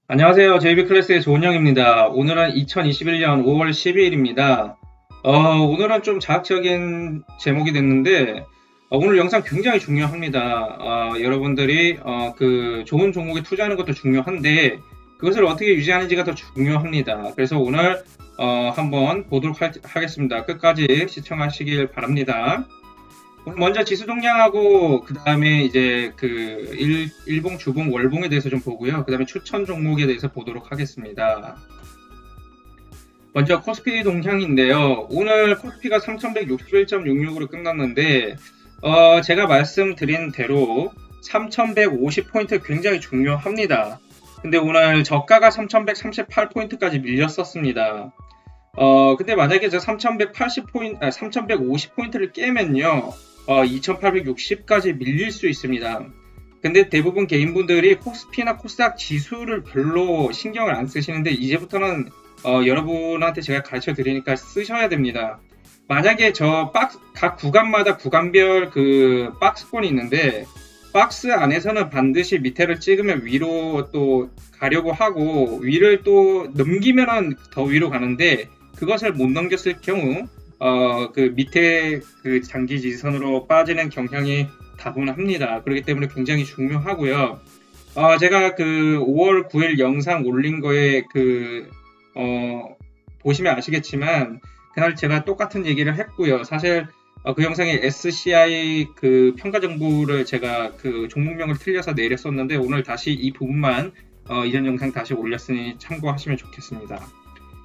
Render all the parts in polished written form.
안녕하세요. JB클래스의 조은영입니다. 오늘은 2021년 5월 12일입니다. 오늘은 좀 자극적인 제목이 됐는데, 오늘 영상 굉장히 중요합니다. 여러분들이 그 좋은 종목에 투자하는 것도 중요한데, 그것을 어떻게 유지하는지가 더 중요합니다. 그래서 오늘 한번 보도록 하겠습니다. 끝까지 시청하시길 바랍니다. 먼저 지수 동향하고 그 다음에 이제 그 일봉, 주봉, 월봉에 대해서 좀 보고요. 그 다음에 추천 종목에 대해서 보도록 하겠습니다. 먼저 코스피 동향인데요. 오늘 코스피가 3161.66으로 끝났는데 제가 말씀드린 대로 3150포인트 굉장히 중요합니다. 근데 오늘 저가가 3138포인트까지 밀렸었습니다. 근데 만약에 저 3180포인트, 3150포인트를 깨면요. 2860까지 밀릴 수 있습니다. 근데 대부분 개인분들이 코스피나 코스닥 지수를 별로 신경을 안 쓰시는데 이제부터는 여러분한테 제가 가르쳐 드리니까 쓰셔야 됩니다. 만약에 각 구간마다 구간별 그 박스권이 있는데 박스 안에서는 반드시 밑에를 찍으면 위로 또 가려고 하고 위를 또 넘기면은 더 위로 가는데 그것을 못 넘겼을 경우 그 밑에 그 장기 지지선으로 빠지는 경향이 다분합니다. 그렇기 때문에 굉장히 중요하고요. 제가 그 5월 9일 영상 올린 거에 보시면 아시겠지만 그날 제가 똑같은 얘기를 했고요. 사실 그 영상에 SCI 그 평가 정보를 제가 그 종목명을 틀려서 내렸었는데 오늘 다시 이 부분만 이전 영상 다시 올렸으니 참고하시면 좋겠습니다.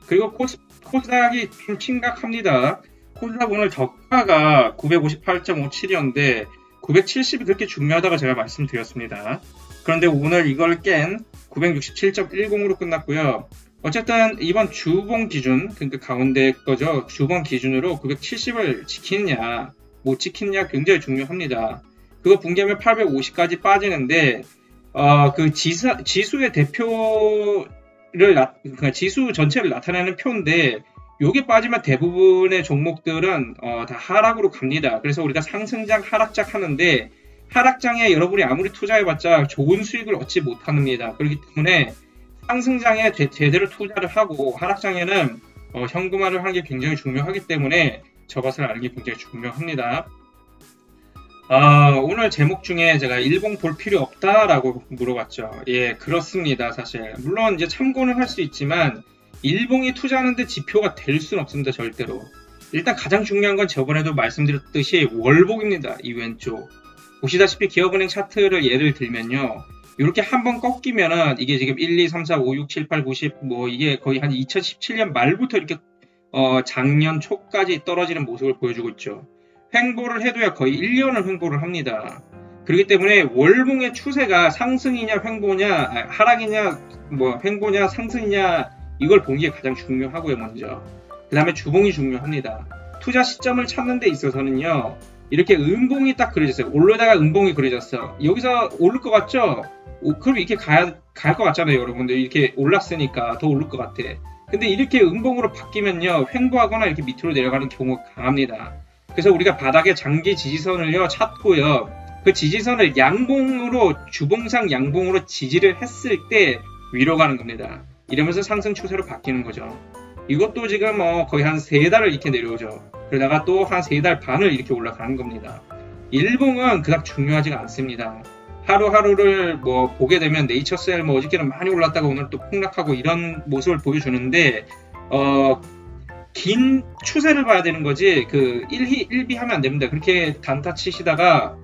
그리고 코스닥이 좀 심각합니다. 코스닥 오늘 저가가 958.57이었는데 970이 그렇게 중요하다고 제가 말씀드렸습니다. 그런데 오늘 이걸 깬 967.10으로 끝났고요. 어쨌든 이번 주봉 기준, 그러니까 가운데 거죠. 주봉 기준으로 970을 지키느냐, 못 지키느냐 굉장히 중요합니다. 그거 붕괴하면 850까지 빠지는데 그 지수의 대표 그러니까 지수 전체를 나타내는 표인데 요게 빠지면 대부분의 종목들은 다 하락으로 갑니다. 그래서 우리가 상승장, 하락장 하는데 하락장에 여러분이 아무리 투자해봤자 좋은 수익을 얻지 못합니다. 그렇기 때문에 상승장에 제대로 투자를 하고 하락장에는 현금화를 하는 게 굉장히 중요하기 때문에 저것을 아는 게 굉장히 중요합니다. 오늘 제목 중에 제가 일봉 볼 필요 없다라고 물어봤죠. 예, 그렇습니다. 사실 물론 이제 참고는 할 수 있지만 일봉이 투자하는데 지표가 될 수는 없습니다. 절대로. 일단 가장 중요한 건 저번에도 말씀드렸듯이 월봉입니다. 이 왼쪽 보시다시피 기업은행 차트를 예를 들면요. 이렇게 한번 꺾이면은 이게 지금 1, 2, 3, 4, 5, 6, 7, 8, 9, 10 뭐 이게 거의 한 2017년 말부터 이렇게 작년 초까지 떨어지는 모습을 보여주고 있죠. 횡보를 해도야 거의 1년을 횡보를 합니다. 그렇기 때문에 월봉의 추세가 상승이냐 횡보냐 하락이냐 뭐 횡보냐 상승이냐 이걸 보는 게 가장 중요하고요. 먼저 그 다음에 주봉이 중요합니다. 투자 시점을 찾는 데 있어서는요. 이렇게 음봉이 딱 그려졌어요. 올라다가 음봉이 그려졌어. 여기서 오를 것 같죠? 그럼 이렇게 갈 것 같잖아요. 여러분들 이렇게 올랐으니까 더 오를 것 같아. 근데 이렇게 음봉으로 바뀌면요. 횡보하거나 이렇게 밑으로 내려가는 경우가 강합니다. 그래서 우리가 바닥에 장기 지지선을요 찾고요. 그 지지선을 양봉으로 주봉상 양봉으로 지지를 했을 때 위로 가는 겁니다. 이러면서 상승 추세로 바뀌는 거죠. 이것도 지금 거의 한 3달을 이렇게 내려오죠. 그러다가 또 한 3달 반을 이렇게 올라가는 겁니다. 일봉은 그닥 중요하지가 않습니다. 하루하루를 뭐 보게 되면 네이처셀 뭐 어저께는 많이 올랐다가 오늘 또 폭락하고 이런 모습을 보여주는데 긴 추세를 봐야 되는 거지 그 1비 하면 안 됩니다. 그렇게 단타 치시다가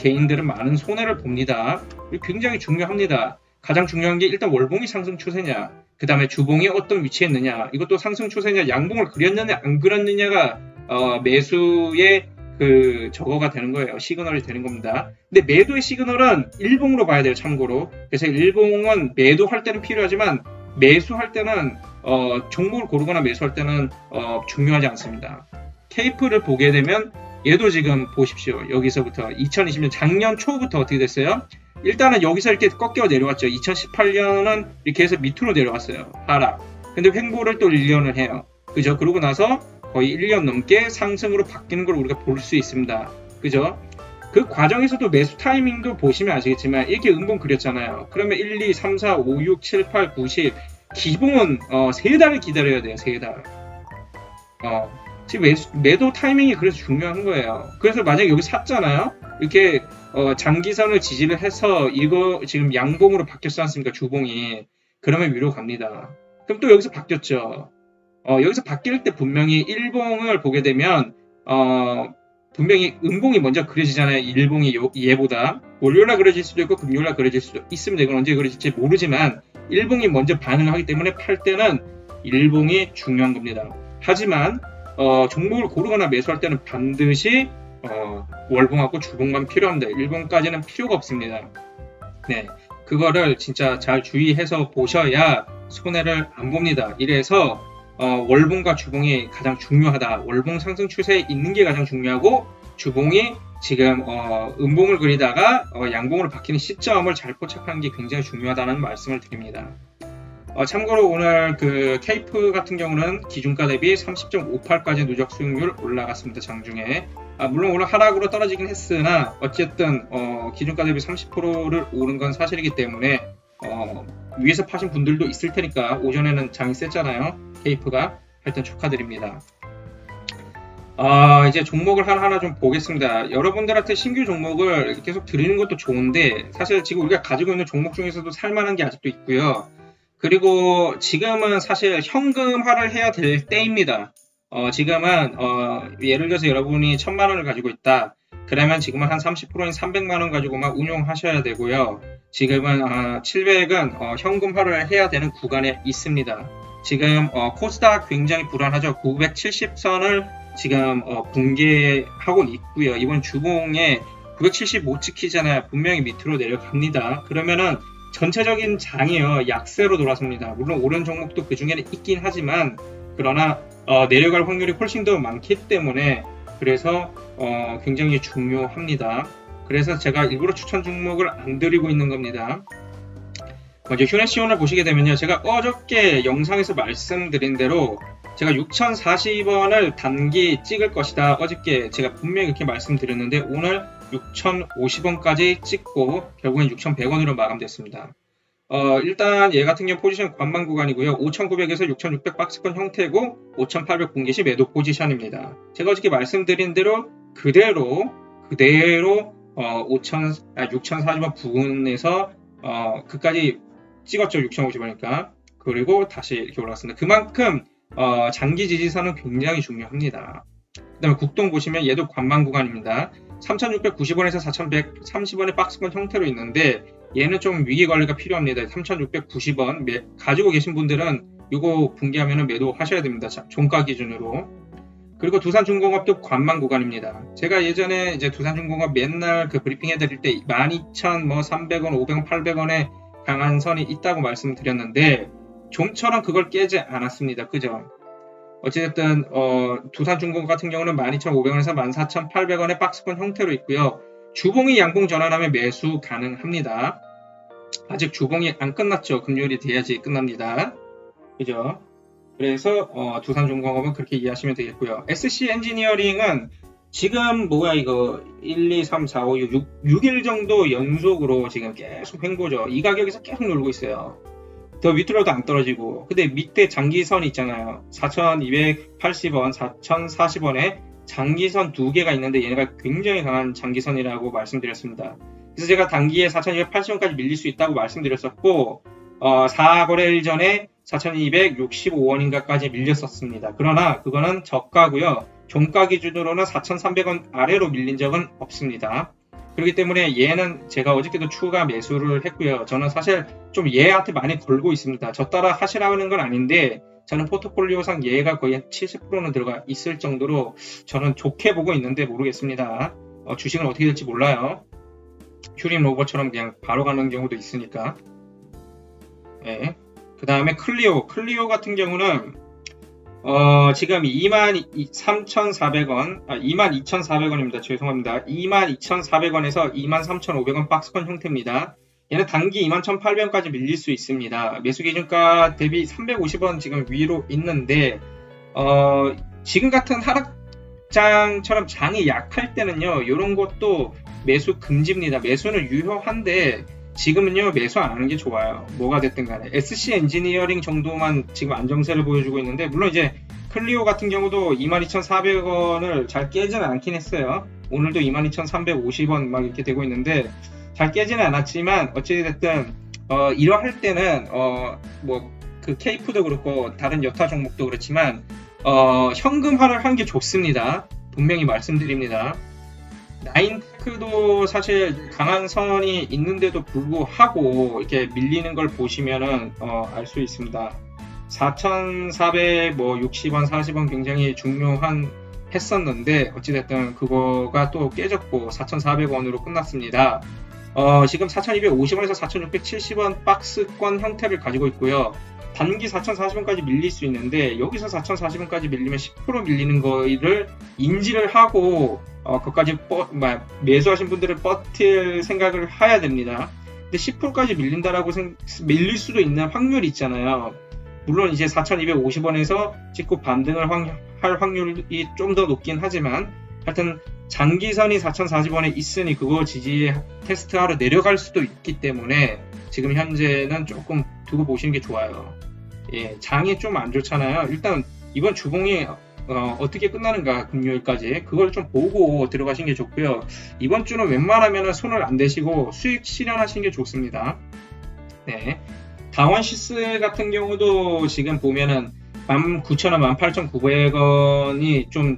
개인들은 많은 손해를 봅니다. 굉장히 중요합니다. 가장 중요한 게 일단 월봉이 상승 추세냐, 그 다음에 주봉이 어떤 위치에 있느냐, 이것도 상승 추세냐, 양봉을 그렸느냐 안 그렸느냐가 매수의 그 저거가 되는 거예요. 시그널이 되는 겁니다. 근데 매도의 시그널은 일봉으로 봐야 돼요. 참고로. 그래서 일봉은 매도할 때는 필요하지만 매수할 때는 종목을 고르거나 매수할 때는 중요하지 않습니다. 케이프를 보게 되면 얘도 지금 보십시오. 여기서부터 2020년 작년 초부터 어떻게 됐어요? 일단은 여기서 이렇게 꺾여 내려왔죠. 2018년은 이렇게 해서 밑으로 내려왔어요. 하락. 근데 횡보를 또 1년을 해요. 그죠? 그러고 나서 거의 1년 넘게 상승으로 바뀌는 걸 우리가 볼 수 있습니다. 그죠? 그 과정에서도 매수 타이밍도 보시면 아시겠지만 이렇게 음봉 그렸잖아요. 그러면 1, 2, 3, 4, 5, 6, 7, 8, 9, 10 기본은 3달을 기다려야 돼요. 3달. 지금 매도 타이밍이 그래서 중요한 거예요. 그래서 만약에 여기 샀잖아요. 이렇게 장기선을 지지를 해서 이거 지금 양봉으로 바뀌었지 않습니까? 주봉이. 그러면 위로 갑니다. 그럼 또 여기서 바뀌었죠. 여기서 바뀔 때 분명히 일봉을 보게 되면 분명히 음봉이 먼저 그려지잖아요. 일봉이 얘보다 월요일날 그려질 수도 있고 금요일날 그려질 수도 있습니다. 이건 언제 그려질지 모르지만 일봉이 먼저 반응을 하기 때문에 팔 때는 일봉이 중요한 겁니다. 하지만 종목을 고르거나 매수할 때는 반드시 월봉하고 주봉만 필요합니다. 일봉까지는 필요가 없습니다. 네, 그거를 진짜 잘 주의해서 보셔야 손해를 안 봅니다. 이래서 월봉과 주봉이 가장 중요하다. 월봉 상승 추세에 있는 게 가장 중요하고 주봉이 지금 음봉을 그리다가 양봉으로 바뀌는 시점을 잘 포착하는 게 굉장히 중요하다는 말씀을 드립니다. 참고로 오늘 그 케이프 같은 경우는 기준가 대비 30.58까지 누적 수익률 올라갔습니다. 장중에. 물론 오늘 하락으로 떨어지긴 했으나 어쨌든 기준가 대비 30%를 오른 건 사실이기 때문에 위에서 파신 분들도 있을 테니까 오전에는 장이 셌잖아요. 케이프가. 하여튼 축하드립니다. 이제 종목을 하나하나 좀 보겠습니다. 여러분들한테 신규 종목을 계속 드리는 것도 좋은데 사실 지금 우리가 가지고 있는 종목 중에서도 살만한 게 아직도 있고요. 그리고 지금은 사실 현금화를 해야 될 때입니다. 지금은 예를 들어서 여러분이 1000만 원을 가지고 있다. 그러면 지금은 한 30%인 300만 원 가지고만 운용하셔야 되고요. 지금은 700은 현금화를 해야 되는 구간에 있습니다. 지금 코스닥 굉장히 불안하죠. 970선을 지금 붕괴하고 있고요. 이번 주봉에 970 못 지키잖아요. 분명히 밑으로 내려갑니다. 그러면은 전체적인 장이요 약세로 돌아섭니다. 물론 오른 종목도 그 중에는 있긴 하지만 그러나 내려갈 확률이 훨씬 더 많기 때문에 그래서 굉장히 중요합니다. 그래서 제가 일부러 추천 종목을 안 드리고 있는 겁니다. 먼저 휴네시온을 보시게 되면요. 제가 어저께 영상에서 말씀드린 대로 제가 6040원을 단기 찍을 것이다. 어저께 제가 분명히 이렇게 말씀드렸는데 오늘 6050원까지 찍고 결국엔 6100원으로 마감됐습니다. 일단 얘 같은 경우 포지션 관망 구간이고요. 5900에서 6600 박스권 형태고 5800 공개시 매도 포지션입니다. 제가 어저께 말씀드린 대로 그대로 6040원 부근에서 그까지 찍었죠. 6050원이니까. 그리고 다시 이렇게 올라갔습니다. 그만큼 장기 지지선은 굉장히 중요합니다. 그 다음에 국동 보시면 얘도 관망 구간입니다. 3690원에서 4130원의 박스권 형태로 있는데 얘는 좀 위기 관리가 필요합니다. 3690원 가지고 계신 분들은 이거 붕괴하면 매도 하셔야 됩니다. 종가 기준으로. 그리고 두산중공업도 관망 구간입니다. 제가 예전에 이제 두산중공업 맨날 그 브리핑 해드릴 때 12,300원, 500원, 800원에 강한 선이 있다고 말씀드렸는데 좀처럼 그걸 깨지 않았습니다. 그죠? 어쨌든 두산중공업 같은 경우는 12,500원에서 14,800원의 박스권 형태로 있고요. 주봉이 양봉 전환하면 매수 가능합니다. 아직 주봉이 안 끝났죠. 금요일이 돼야지 끝납니다. 그죠? 그래서 두산중공업은 그렇게 이해하시면 되겠고요. SC 엔지니어링은 지금 뭐야 이거 1, 2, 3, 4, 5, 6일 정도 연속으로 지금 계속 횡보죠. 이 가격에서 계속 놀고 있어요. 더 밑으로도 안 떨어지고. 근데 밑에 장기선이 있잖아요. 4,280원, 4,040원에 장기선 두 개가 있는데 얘네가 굉장히 강한 장기선이라고 말씀드렸습니다. 그래서 제가 단기에 4,280원까지 밀릴 수 있다고 말씀드렸었고 4거래일 전에 4,265원인가까지 밀렸었습니다. 그러나 그거는 저가고요. 종가 기준으로는 4,300원 아래로 밀린 적은 없습니다. 그렇기 때문에 얘는 제가 어저께도 추가 매수를 했고요. 저는 사실 좀 얘한테 많이 걸고 있습니다. 저 따라 하시라는 건 아닌데 저는 포트폴리오상 얘가 거의 70%는 들어가 있을 정도로 저는 좋게 보고 있는데 모르겠습니다. 주식은 어떻게 될지 몰라요. 큐린 로버처럼 그냥 바로 가는 경우도 있으니까. 네. 그 다음에 클리오 같은 경우는 지금 23,400원, 22,400원입니다. 죄송합니다. 22,400원에서 23,500원 박스권 형태입니다. 얘는 단기 21,800원까지 밀릴 수 있습니다. 매수 기준가 대비 350원 지금 위로 있는데, 지금 같은 하락 급장처럼 장이 약할 때는요, 이런 것도 매수 금지입니다. 매수는 유효한데 지금은요, 매수 안 하는 게 좋아요. 뭐가 됐든 간에. SC 엔지니어링 정도만 지금 안정세를 보여주고 있는데, 물론 이제 클리오 같은 경우도 22,400원을 잘 깨지는 않긴 했어요. 오늘도 22,350원 막 이렇게 되고 있는데, 잘 깨지는 않았지만, 어찌됐든, 이러할 때는, 그 케이프도 그렇고, 다른 여타 종목도 그렇지만, 현금화를 하는 게 좋습니다. 분명히 말씀드립니다. 나인테크도 사실 강한 선이 있는데도 불구하고 이렇게 밀리는 걸 보시면은 알 수 있습니다. 4,460원, 40원 굉장히 중요한 했었는데 어찌됐든 그거가 또 깨졌고 4,400원으로 끝났습니다. 지금 4,250원에서 4,670원 박스권 형태를 가지고 있고요. 단기 4,040원까지 밀릴 수 있는데 여기서 4,040원까지 밀리면 10% 밀리는 거를 인지를 하고 그것까지 매수하신 분들은 버틸 생각을 해야 됩니다. 근데 10%까지 밀린다라고 밀릴 수도 있는 확률이 있잖아요. 물론 이제 4,250원에서 찍고 반등을 할 확률이 좀 더 높긴 하지만 하여튼 장기선이 4,040원에 있으니 그거 지지 테스트하러 내려갈 수도 있기 때문에 지금 현재는 조금 두고 보시는 게 좋아요. 예, 장이 좀 안 좋잖아요. 일단 이번 주봉이 어떻게 끝나는가 금요일까지 그걸 좀 보고 들어가시는 게 좋고요. 이번 주는 웬만하면 손을 안 대시고 수익 실현하시는 게 좋습니다. 네, 다원시스 같은 경우도 지금 보면은 19,000원, 18,900원이 좀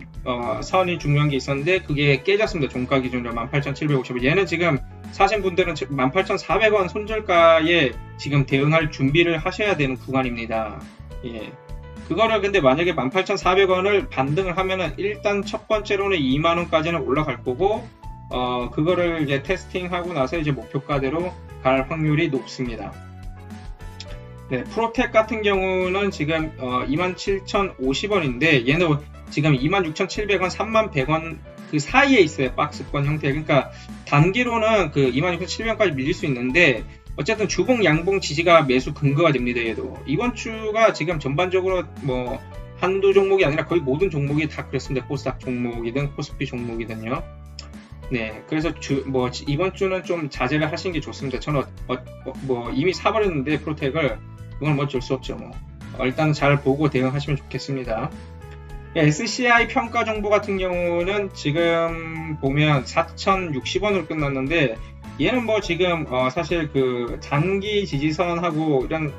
선이 중요한 게 있었는데 그게 깨졌습니다. 종가 기준으로 18,750원. 얘는 지금 사신 분들은 18,400원 손절가에 지금 대응할 준비를 하셔야 되는 구간입니다. 예. 그거를 근데 만약에 18,400원을 반등을 하면은 일단 첫 번째로는 2만원까지는 올라갈 거고 그거를 이제 테스팅하고 나서 이제 목표가대로 갈 확률이 높습니다. 네, 프로텍 같은 경우는 지금 27,050원인데 얘는 지금 26,700원, 31,100원 그 사이에 있어요. 박스권 형태. 그러니까 단기로는 그 26,700원까지 밀릴 수 있는데 어쨌든 주봉 양봉 지지가 매수 근거가 됩니다. 얘도 이번 주가 지금 전반적으로 뭐 한두 종목이 아니라 거의 모든 종목이 다 그렇습니다. 코스닥 종목이든 코스피 종목이든요. 네, 그래서 이번 주는 좀 자제를 하시는 게 좋습니다. 저는 이미 사버렸는데 프로텍을 그건 뭐 어쩔 수 없죠. 일단 잘 보고 대응하시면 좋겠습니다. SCI 평가 정보 같은 경우는 지금 보면 4,060원으로 끝났는데 얘는 뭐 지금 사실 그 단기 지지선하고 이런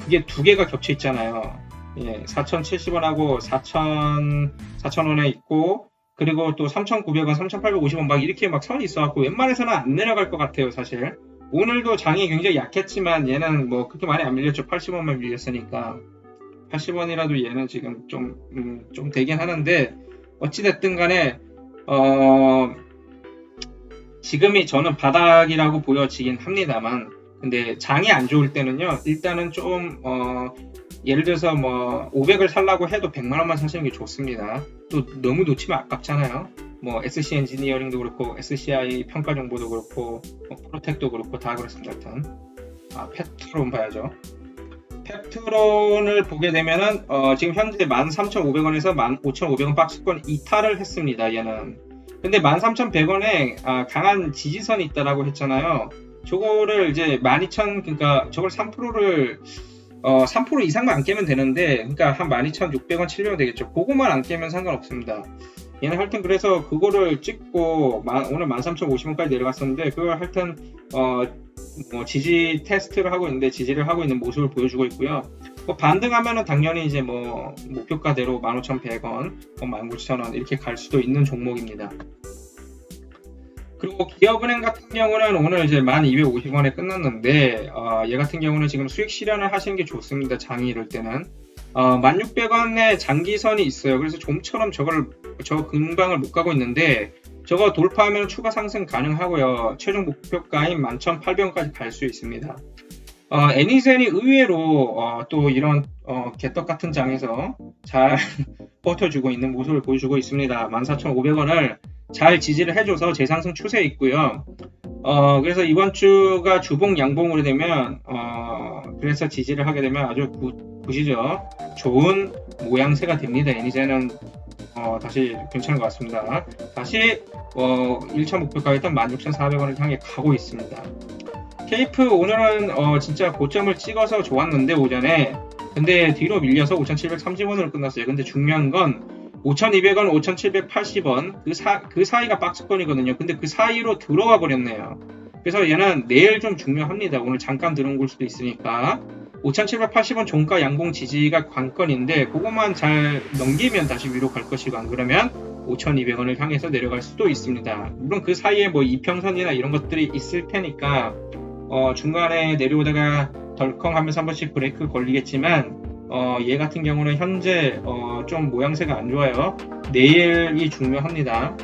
그게 두 개가 겹쳐 있잖아요. 예, 4,070원하고 4,000원에 있고 그리고 또 3,900원, 3,850원 막 이렇게 막 선이 있어갖고 웬만해서는 안 내려갈 것 같아요, 사실. 오늘도 장이 굉장히 약했지만 얘는 뭐 그렇게 많이 안 밀렸죠. 80원만 밀렸으니까. 80원이라도 얘는 지금 좀 되긴 하는데 어찌됐든 간에 지금이 저는 바닥이라고 보여지긴 합니다만 근데 장이 안 좋을 때는요 일단은 좀 예를 들어서 뭐 500을 살라고 해도 100만원만 사시는 게 좋습니다. 또 너무 놓치면 아깝잖아요. 뭐 SC 엔지니어링도 그렇고 SCI 평가 정보도 그렇고 프로텍도 그렇고 다 그렇습니다. 하여튼 페트론 봐야죠. 페트론을 보게 되면은 지금 현재 13,500원에서 15,500원 박스권 이탈을 했습니다. 얘는 근데 13,100원에 강한 지지선이 있다라고 했잖아요. 저거를 이제 12,000 그러니까 저걸 3%를 3% 이상만 안 깨면 되는데 그러니까 한 12,600원, 700원 되겠죠. 그거만 안 깨면 상관없습니다. 얘는 하여튼 그래서 그거를 찍고 오늘 13,050원까지 내려갔었는데 그걸 하여튼 지지 테스트를 하고 있는데 지지를 하고 있는 모습을 보여주고 있고요. 반등하면은 당연히 이제 목표가대로 15,100원, 19,000원 이렇게 갈 수도 있는 종목입니다. 그리고 기업은행 같은 경우는 오늘 이제 1250원에 끝났는데 얘 같은 경우는 지금 수익 실현을 하시는 게 좋습니다. 장이 이럴 때는 1600원에 장기선이 있어요. 그래서 좀처럼 저 근방을 못 가고 있는데 저거 돌파하면 추가 상승 가능하고요. 최종 목표가인 11,800원까지 갈 수 있습니다. 애니센이 의외로 또 이런 개떡 같은 장에서 잘 버텨주고 있는 모습을 보여주고 있습니다. 14,500원을 잘 지지를 해줘서 재상승 추세에 있고요. 그래서 이번 주가 주봉 양봉으로 되면 그래서 지지를 하게 되면 아주 굿이죠. 좋은 모양새가 됩니다. 애니센은 다시 괜찮은 것 같습니다. 다시 1차 목표가였던 16,400원을 향해 가고 있습니다. 케이프 오늘은 진짜 고점을 찍어서 좋았는데 오전에, 근데 뒤로 밀려서 5,730원으로 끝났어요. 근데 중요한 건 5,200원, 5,780원 그 사이가 박스권이거든요. 근데 그 사이로 들어와 버렸네요. 그래서 얘는 내일 좀 중요합니다. 오늘 잠깐 들어온 걸 수도 있으니까. 5,780원 종가 양봉 지지가 관건인데 그것만 잘 넘기면 다시 위로 갈 것이고, 안 그러면 5,200원을 향해서 내려갈 수도 있습니다. 물론 그 사이에 뭐 이평선이나 이런 것들이 있을 테니까 중간에 내려오다가 덜컹하면서 한 번씩 브레이크 걸리겠지만, 얘 같은 경우는 현재 좀 모양새가 안 좋아요. 내일이 중요합니다.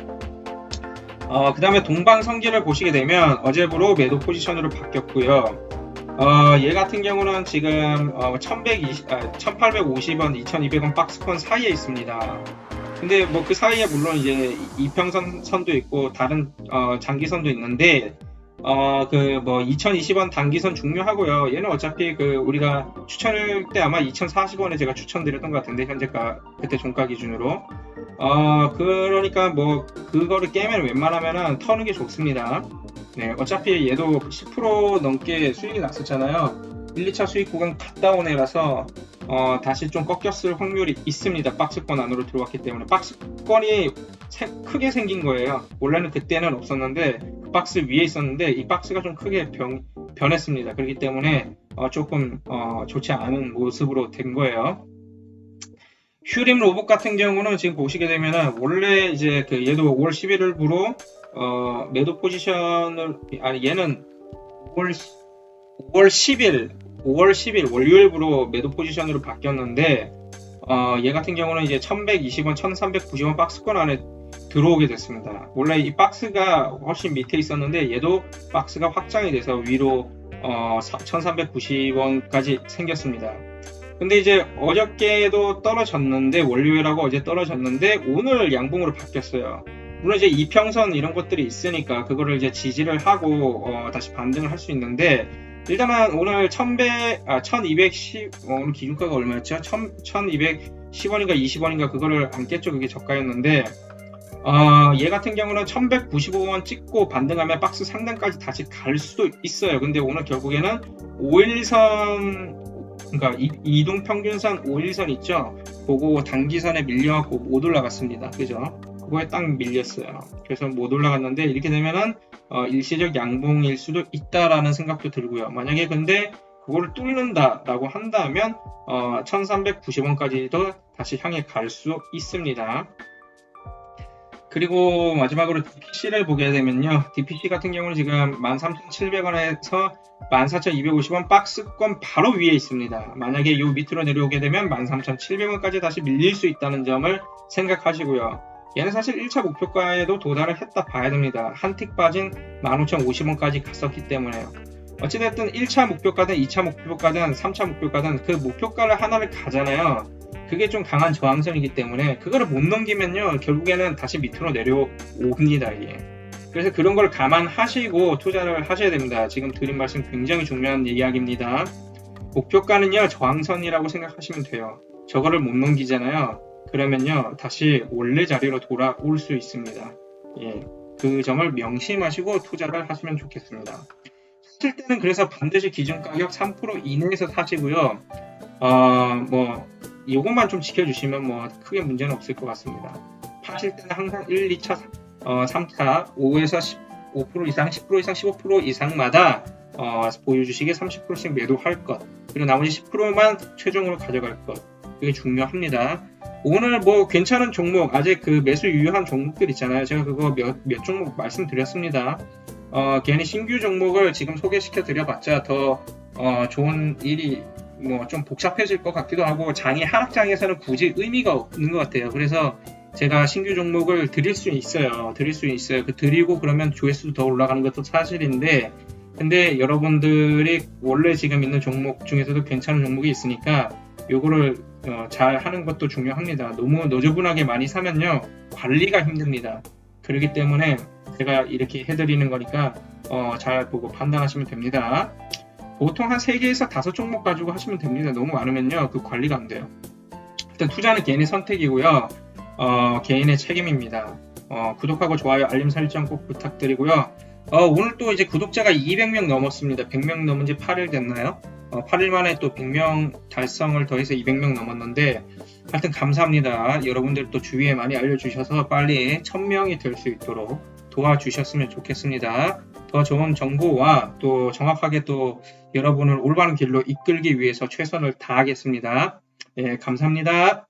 그 다음에 동방성기를 보시게 되면 어제부로 매도 포지션으로 바뀌었고요. 얘 같은 경우는 지금 1850원, 2200원 박스권 사이에 있습니다. 근데 뭐 그 사이에 물론 이제 이평선 선도 있고 다른 장기선도 있는데, 그 뭐 2020원 단기선 중요하고요. 얘는 어차피 그 우리가 추천할 때 아마 2040원에 제가 추천드렸던 것 같은데, 현재가 그때 종가 기준으로. 그러니까 뭐 그거를 깨면 웬만하면은 터는 게 좋습니다. 네, 어차피 얘도 10% 넘게 수익이 났었잖아요. 1, 2차 수익 구간 갔다 온 애라서 다시 좀 꺾였을 확률이 있습니다. 박스권 안으로 들어왔기 때문에. 박스권이 크게 생긴 거예요. 원래는 그때는 없었는데 그 박스 위에 있었는데 이 박스가 좀 크게 변했습니다. 그렇기 때문에 조금 좋지 않은 모습으로 된 거예요. 휴림 로봇 같은 경우는 지금 보시게 되면은 원래 이제 그 얘도 5월 11일부로 매도 포지션을, 아니 얘는 5월 10일 월요일부로 매도 포지션으로 바뀌었는데, 얘 같은 경우는 이제 1120원, 1390원 박스권 안에 들어오게 됐습니다. 원래 이 박스가 훨씬 밑에 있었는데 얘도 박스가 확장이 돼서 위로 1390원까지 생겼습니다. 근데 이제 어저께도 떨어졌는데, 월요일하고 어제 떨어졌는데 오늘 양봉으로 바뀌었어요. 물론 이제 이평선 이런 것들이 있으니까 그거를 이제 지지를 하고 다시 반등을 할 수 있는데, 일단은 오늘 1210 오늘 기준가가 얼마였죠? 1210원인가 20원인가 그거를 안 깼죠. 그게 저가였는데, 얘 같은 경우는 1195원 찍고 반등하면 박스 상단까지 다시 갈 수도 있어요. 근데 오늘 결국에는 5일선, 그러니까 이동평균선 5일선 있죠? 그거 단기선에 밀려갖고 못 올라갔습니다. 그죠? 그거에 딱 밀렸어요. 그래서 못 올라갔는데, 이렇게 되면은 일시적 양봉일 수도 있다라는 생각도 들고요. 만약에 근데 그거를 뚫는다라고 한다면 1390원까지도 다시 향해 갈 수 있습니다. 그리고 마지막으로 DPC를 보게 되면요. DPC 같은 경우는 지금 13,700원에서 14,250원 박스권 바로 위에 있습니다. 만약에 이 밑으로 내려오게 되면 13,700원까지 다시 밀릴 수 있다는 점을 생각하시고요. 얘는 사실 1차 목표가에도 도달을 했다 봐야 됩니다. 한 틱 빠진 15,050원까지 갔었기 때문에요. 어찌됐든 1차 목표가든 2차 목표가든 3차 목표가든 그 목표가를 하나를 가잖아요. 그게 좀 강한 저항선이기 때문에 그거를 못 넘기면요, 결국에는 다시 밑으로 내려옵니다. 이게. 그래서 그런 걸 감안하시고 투자를 하셔야 됩니다. 지금 드린 말씀 굉장히 중요한 이야기입니다. 목표가는요, 저항선이라고 생각하시면 돼요. 저거를 못 넘기잖아요. 그러면요, 다시 원래 자리로 돌아올 수 있습니다. 예, 그 점을 명심하시고 투자를 하시면 좋겠습니다. 사실 때는 그래서 반드시 기준 가격 3% 이내에서 사시고요. 뭐 이것만 좀 지켜주시면 뭐 크게 문제는 없을 것 같습니다. 파실 때는 항상 1, 2차, 3차, 5에서 15% 이상, 10% 이상, 15% 이상마다 보유주식에 30%씩 매도할 것, 그리고 나머지 10%만 최종으로 가져갈 것, 그게 중요합니다. 오늘 뭐 괜찮은 종목, 아직 그 매수 유효한 종목들 있잖아요. 제가 그거 몇 종목 말씀드렸습니다. 괜히 신규 종목을 지금 소개시켜 드려봤자 더 좋은 일이 뭐 좀 복잡해질 것 같기도 하고, 장이 하락장에서는 굳이 의미가 없는 것 같아요. 그래서 제가 신규 종목을 드릴 수 있어요. 그 드리고 그러면 조회수도 더 올라가는 것도 사실인데, 근데 여러분들이 원래 지금 있는 종목 중에서도 괜찮은 종목이 있으니까 요거를 잘 하는 것도 중요합니다. 너무 너저분하게 많이 사면요, 관리가 힘듭니다. 그렇기 때문에 제가 이렇게 해드리는 거니까 잘 보고 판단하시면 됩니다. 보통 한 3개에서 5종목 가지고 하시면 됩니다. 너무 많으면요, 그 관리가 안 돼요. 일단 투자는 개인의 선택이고요. 개인의 책임입니다. 구독하고 좋아요, 알림 설정 꼭 부탁드리고요. 오늘 또 이제 구독자가 200명 넘었습니다. 100명 넘은 지 8일 됐나요? 8일 만에 또 100명 달성을 더해서 200명 넘었는데, 하여튼 감사합니다. 여러분들 또 주위에 많이 알려주셔서 빨리 1000명이 될 수 있도록 도와주셨으면 좋겠습니다. 더 좋은 정보와 또 정확하게 또 여러분을 올바른 길로 이끌기 위해서 최선을 다하겠습니다. 예, 감사합니다.